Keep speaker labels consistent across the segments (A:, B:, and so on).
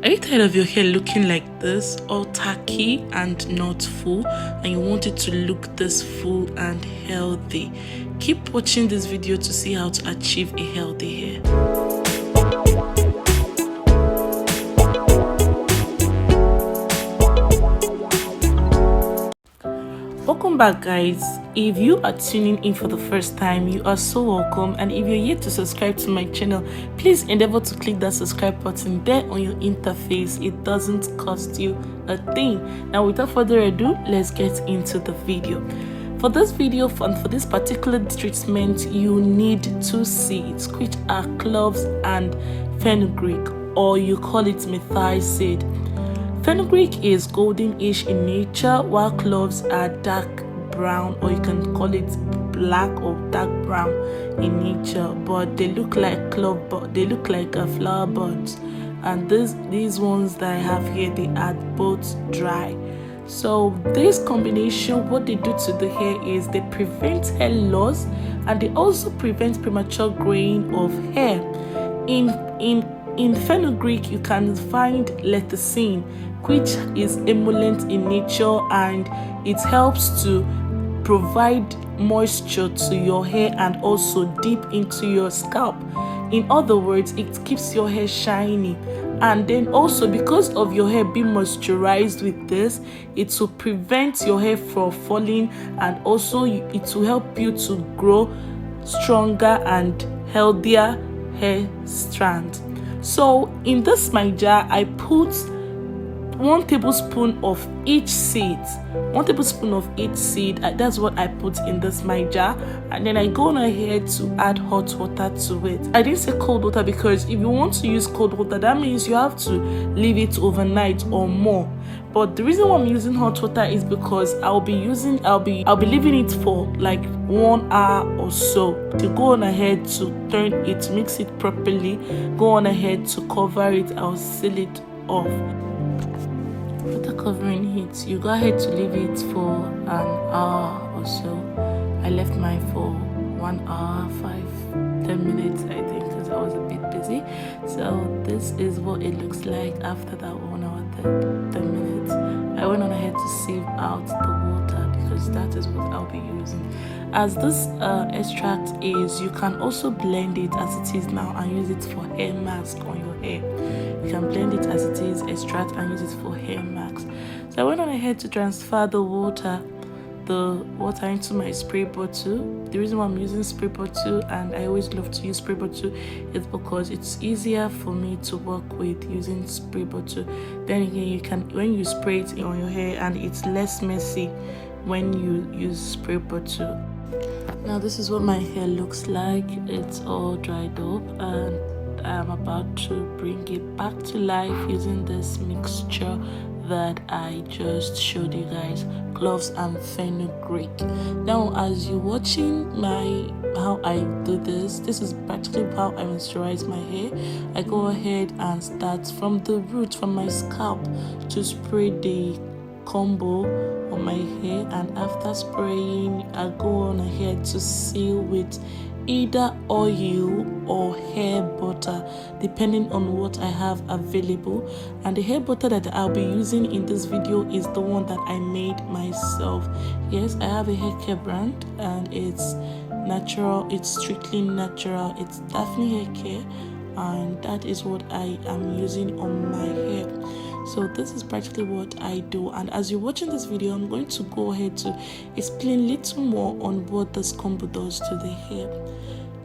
A: Are you tired of your hair looking like this, all tacky and not full, and you want it to look this full and healthy? Keep watching this video to see how to achieve a healthy hair. Welcome back, guys. If you are tuning in for the first time, you are so welcome, and if you're yet to subscribe to my channel, please endeavor to click that subscribe button there on your interface. It doesn't cost you a thing. Now, without further ado, let's get into the video. For this video and for this particular treatment, you need 2 seeds, which are cloves and fenugreek, or you call it methyl seed. Fenugreek is golden-ish in nature, while cloves are dark brown, or you can call it black or dark brown in nature. But they look like flower buds, and these ones that I have here, they are both dry. So this combination, what they do to the hair is they prevent hair loss, and they also prevent premature graying of hair. In fenugreek, you can find lecithin, which is emollient in nature, and it helps to provide moisture to your hair and also deep into your scalp. In other words, it keeps your hair shiny. And then also, because of your hair being moisturized with this, it will prevent your hair from falling, and also it will help you to grow stronger and healthier hair strands. So in this my jar, I put 1 tablespoon of each seed. 1 tablespoon of each seed. That's what I put in this my jar, and then I go on ahead to add hot water to it. I didn't say cold water because if you want to use cold water, that means you have to leave it overnight or more. But the reason why I'm using hot water is because I'll be leaving it for like 1 hour or so. To go on ahead to turn it, mix it properly, go on ahead to cover it, I'll seal it off. After covering it, you go ahead to leave it for an hour or so. I left mine for 1 hour, 5-10 minutes, I think, because I was a bit busy. So this is what it looks like after that 1 hour, 10 minutes. I went on ahead to sieve out the water because that is what I'll be using. As this extract is, you can also blend it as it is now and use it for hair mask on your hair. You can blend it as it is, extract, and use it for hair mask. So I went on ahead to transfer the water into my spray bottle. The reason why I'm using spray bottle, and I always love to use spray bottle, is because it's easier for me to work with using spray bottle. Then again, you can, when you spray it on your hair, and it's less messy when you use spray bottle. Now this is what my hair looks like. It's all dried up, and I'm about to bring it back to life using this mixture that I just showed you guys, cloves and fenugreek. Now as you're watching how I do this is practically how I moisturize my hair. I go ahead and start from the root, from my scalp, to spray the combo on my hair, and after spraying, I go on ahead to seal with either oil or hair butter, depending on what I have available. And the hair butter that I'll be using in this video is the one that I made myself. Yes, I have a hair care brand, and it's natural, it's strictly natural, it's Daphne hair care, and that is what I am using on my hair. So this is practically what I do, and as you're watching this video, I'm going to go ahead to explain a little more on what this combo does to the hair.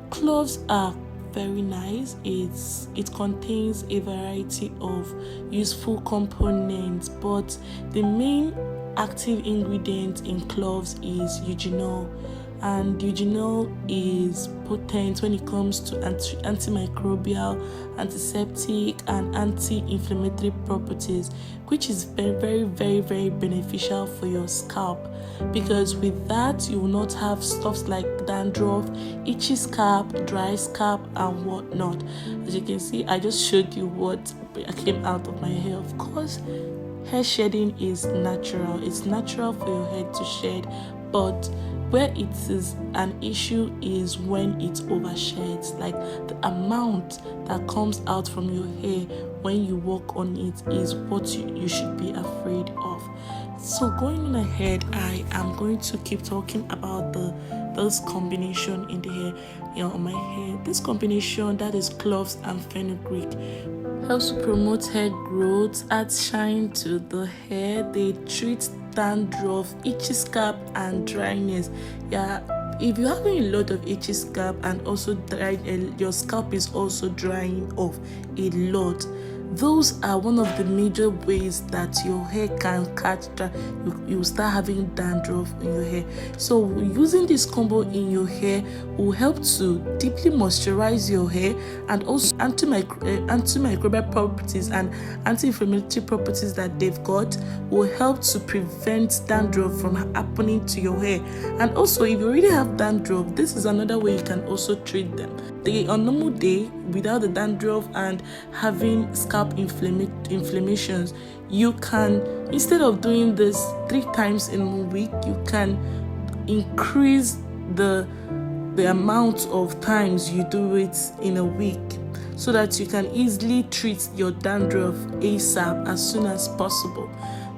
A: Cloves are very nice. It contains a variety of useful components, but the main active ingredient in cloves is eugenol, and eugenol is potent when it comes to antimicrobial, antiseptic, and anti-inflammatory properties, which is very, very, very beneficial for your scalp, because with that you will not have stuff like dandruff, itchy scalp, dry scalp, and whatnot. As you can see, I just showed you what came out of my hair. Of course, hair shedding is natural. It's natural for your hair to shed, but where it is an issue is when it oversheds, like the amount that comes out from your hair when you work on it is what you should be afraid of. So going on ahead, I am going to keep talking about this combination in the hair, on my hair. This combination, that is Cloves and Fenugreek, helps to promote hair growth, add shine to the hair. They treat dandruff, itchy scalp, and dryness. If you're having a lot of itchy scalp and also your scalp is also drying off a lot, those are one of the major ways that your hair can catch that you start having dandruff in your hair. So using this combo in your hair will help to deeply moisturize your hair, and also antimicrobial properties and anti-inflammatory properties that they've got will help to prevent dandruff from happening to your hair. And also, if you already have dandruff, this is another way you can also treat them. On normal day, without the dandruff and having scalp inflammations, you can, instead of doing this 3 times in a week, you can increase the amount of times you do it in a week, so that you can easily treat your dandruff ASAP, as soon as possible.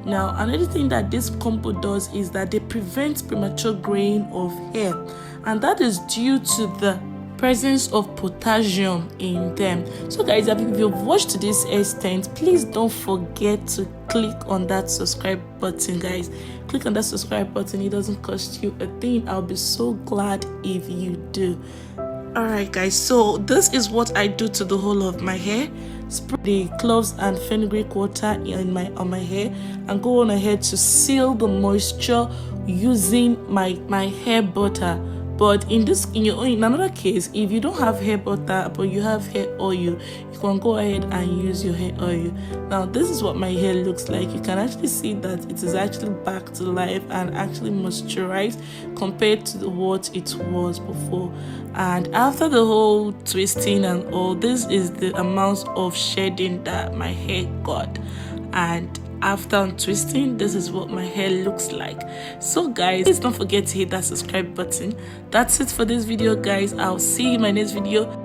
A: Now, another thing that this combo does is that they prevent premature graying of hair, and that is due to the presence of potassium in them. So guys, if you've watched to this extent, please don't forget to click on that subscribe button. Guys, click on that subscribe button. It doesn't cost you a thing. I'll be so glad if you do. Alright guys, so this is what I do to the whole of my hair. Spray the Cloves and Fenugreek water on my hair, and go on ahead to seal the moisture using my hair butter. But in another case, if you don't have hair butter but you have hair oil, you can go ahead and use your hair oil. Now, this is what my hair looks like. You can actually see that it is actually back to life and actually moisturized compared to what it was before. And after the whole twisting and all, this is the amount of shedding that my hair got. And after untwisting, this is what my hair looks like. So guys, please don't forget to hit that subscribe button. That's it for this video, guys. I'll see you in my next video.